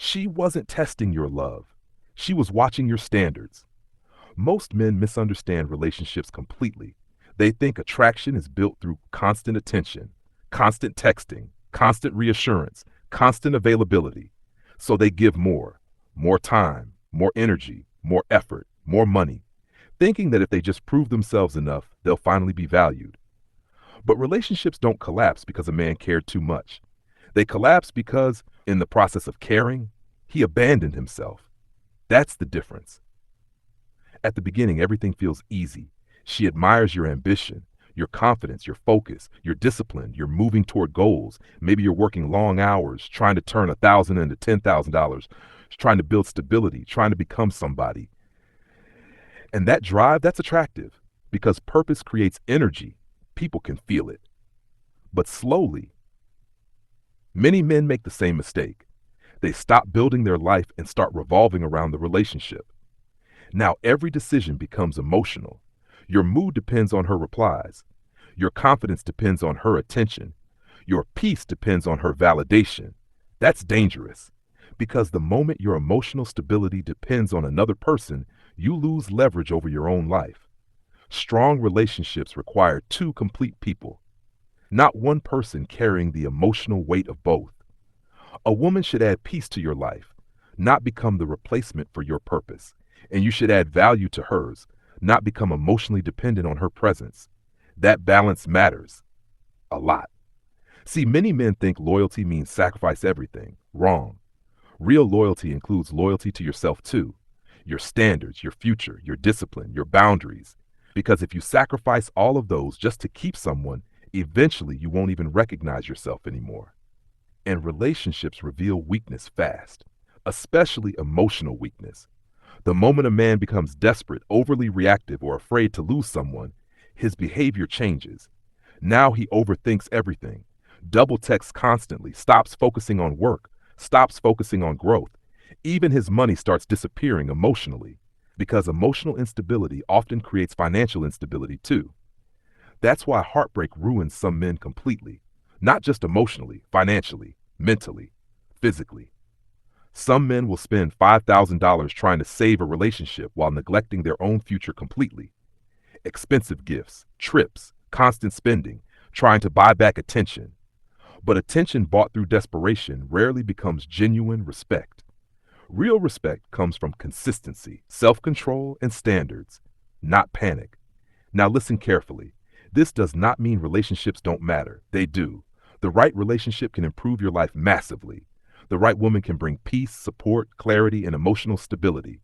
She wasn't testing your love. She was watching your standards. Most men misunderstand relationships completely. They think attraction is built through constant attention, constant texting, constant reassurance, constant availability. So they give more time, more energy, more effort, more money, thinking that if they just prove themselves enough, they'll finally be valued. But relationships don't collapse because a man cared too much. They collapse because, in the process of caring, he abandoned himself. That's the difference. At the beginning, everything feels easy. She admires your ambition, your confidence, your focus, your discipline. You're moving toward goals. Maybe you're working long hours, trying to turn $1,000 into $10,000, trying to build stability, trying to become somebody. And that drive, that's attractive because purpose creates energy. People can feel it. But slowly, many men make the same mistake. They stop building their life and start revolving around the relationship. Now every decision becomes emotional. Your mood depends on her replies. Your confidence depends on her attention. Your peace depends on her validation. That's dangerous because the moment your emotional stability depends on another person, you lose leverage over your own life. Strong relationships require two complete people, not one person carrying the emotional weight of both. A woman should add peace to your life, not become the replacement for your purpose. And you should add value to hers, not become emotionally dependent on her presence. That balance matters a lot. See, many men think loyalty means sacrifice everything. Wrong. Real loyalty includes loyalty to yourself too. Your standards, your future, your discipline, your boundaries. Because if you sacrifice all of those just to keep someone, eventually you won't even recognize yourself anymore. And relationships reveal weakness fast, especially emotional weakness. The moment a man becomes desperate, overly reactive, or afraid to lose someone, his behavior changes. Now he overthinks everything, double texts constantly, stops focusing on work, stops focusing on growth. Even his money starts disappearing emotionally, because emotional instability often creates financial instability too. That's why heartbreak ruins some men completely, not just emotionally, financially, mentally, physically. Some men will spend $5,000 trying to save a relationship while neglecting their own future completely. Expensive gifts, trips, constant spending, trying to buy back attention. But attention bought through desperation rarely becomes genuine respect. Real respect comes from consistency, self-control, and standards, not panic. Now listen carefully. This does not mean relationships don't matter. They do. The right relationship can improve your life massively. The right woman can bring peace, support, clarity, and emotional stability.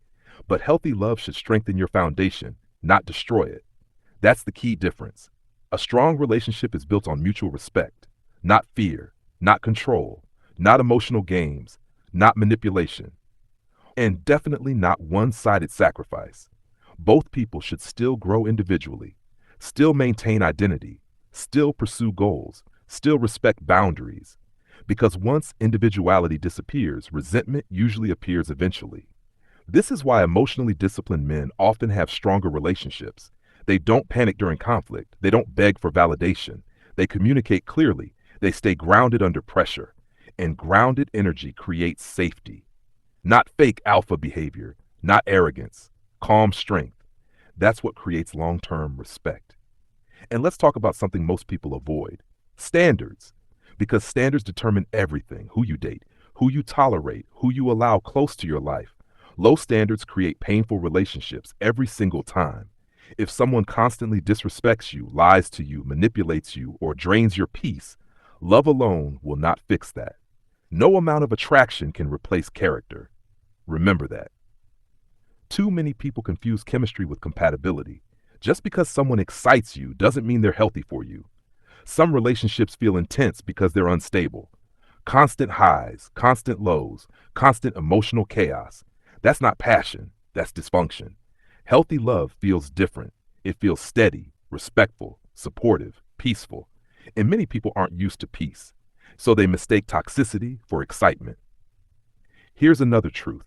But healthy love should strengthen your foundation, not destroy it. That's the key difference. A strong relationship is built on mutual respect, not fear, not control, not emotional games, not manipulation, and definitely not one-sided sacrifice. Both people should still grow individually, still maintain identity, still pursue goals, still respect boundaries. Because once individuality disappears, resentment usually appears eventually. This is why emotionally disciplined men often have stronger relationships. They don't panic during conflict. They don't beg for validation. They communicate clearly. They stay grounded under pressure. And grounded energy creates safety. Not fake alpha behavior, not arrogance, calm strength. That's what creates long-term respect. And let's talk about something most people avoid: standards. Because standards determine everything: who you date, who you tolerate, who you allow close to your life. Low standards create painful relationships every single time. If someone constantly disrespects you, lies to you, manipulates you, or drains your peace, love alone will not fix that. No amount of attraction can replace character. Remember that. Too many people confuse chemistry with compatibility. Just because someone excites you doesn't mean they're healthy for you. Some relationships feel intense because they're unstable. Constant highs, constant lows, constant emotional chaos. That's not passion, that's dysfunction. Healthy love feels different. It feels steady, respectful, supportive, peaceful. And many people aren't used to peace, so they mistake toxicity for excitement. Here's another truth.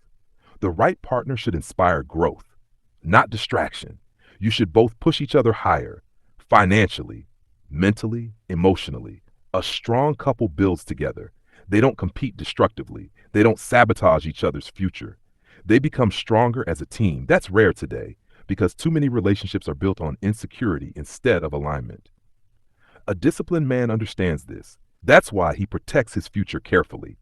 The right partner should inspire growth, not distraction. You should both push each other higher, financially, mentally, emotionally. A strong couple builds together, They don't compete destructively. They don't sabotage each other's future. They become stronger as a team. That's rare today because too many relationships are built on insecurity instead of alignment. A disciplined man understands this. That's why he protects his future carefully.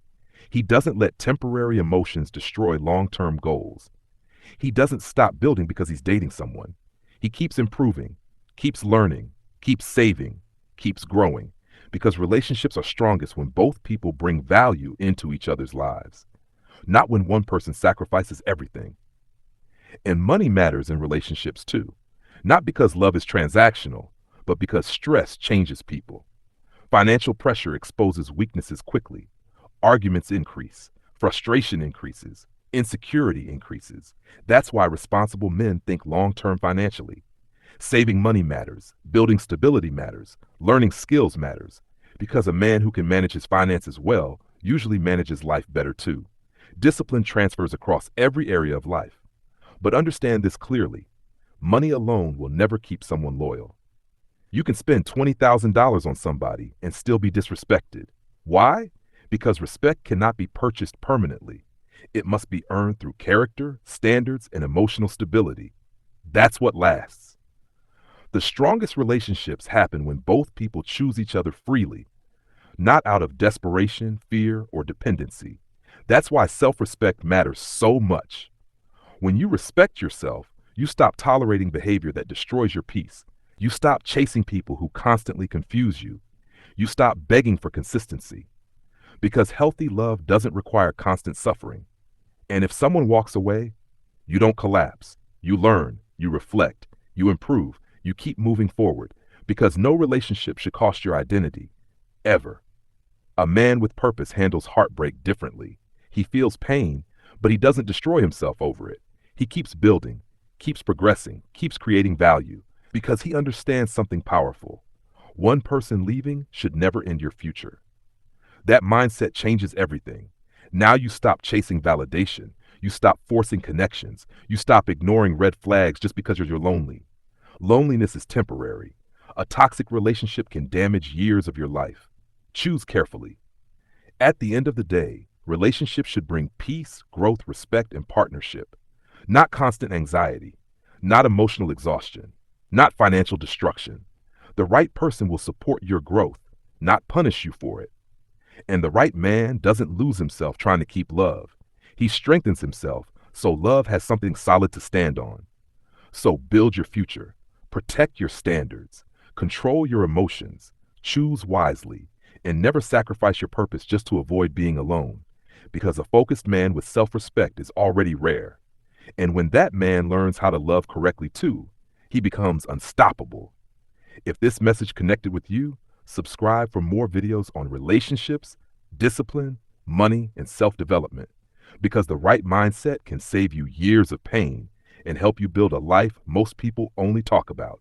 He doesn't let temporary emotions destroy long-term goals. He doesn't stop building because he's dating someone. He keeps improving, keeps learning, keeps saving, keeps growing, because relationships are strongest when both people bring value into each other's lives, not when one person sacrifices everything. And money matters in relationships too, not because love is transactional, but because stress changes people. Financial pressure exposes weaknesses quickly. Arguments increase, frustration increases, insecurity increases. That's why responsible men think long-term financially. Saving money matters, building stability matters, learning skills matters, because a man who can manage his finances well usually manages life better too. Discipline transfers across every area of life. But understand this clearly. Money alone will never keep someone loyal. You can spend $20,000 on somebody and still be disrespected. Why? Because respect cannot be purchased permanently. It must be earned through character, standards, and emotional stability. That's what lasts. The strongest relationships happen when both people choose each other freely, not out of desperation, fear, or dependency. That's why self-respect matters so much. When you respect yourself, you stop tolerating behavior that destroys your peace. You stop chasing people who constantly confuse you. You stop begging for consistency. Because healthy love doesn't require constant suffering. And if someone walks away, you don't collapse. You learn, you reflect, you improve, you keep moving forward. Because no relationship should cost your identity, ever. A man with purpose handles heartbreak differently. He feels pain, but he doesn't destroy himself over it. He keeps building, keeps progressing, keeps creating value, because he understands something powerful. One person leaving should never end your future. That mindset changes everything. Now you stop chasing validation. You stop forcing connections. You stop ignoring red flags just because you're lonely. Loneliness is temporary. A toxic relationship can damage years of your life. Choose carefully. At the end of the day, relationships should bring peace, growth, respect, and partnership. Not constant anxiety. Not emotional exhaustion. Not financial destruction. The right person will support your growth, not punish you for it. And the right man doesn't lose himself trying to keep love. He strengthens himself so love has something solid to stand on. So build your future. Protect your standards. Control your emotions. Choose wisely. And never sacrifice your purpose just to avoid being alone. Because a focused man with self-respect is already rare. And when that man learns how to love correctly too, he becomes unstoppable. If this message connected with you, subscribe for more videos on relationships, discipline, money, and self-development. Because the right mindset can save you years of pain and help you build a life most people only talk about.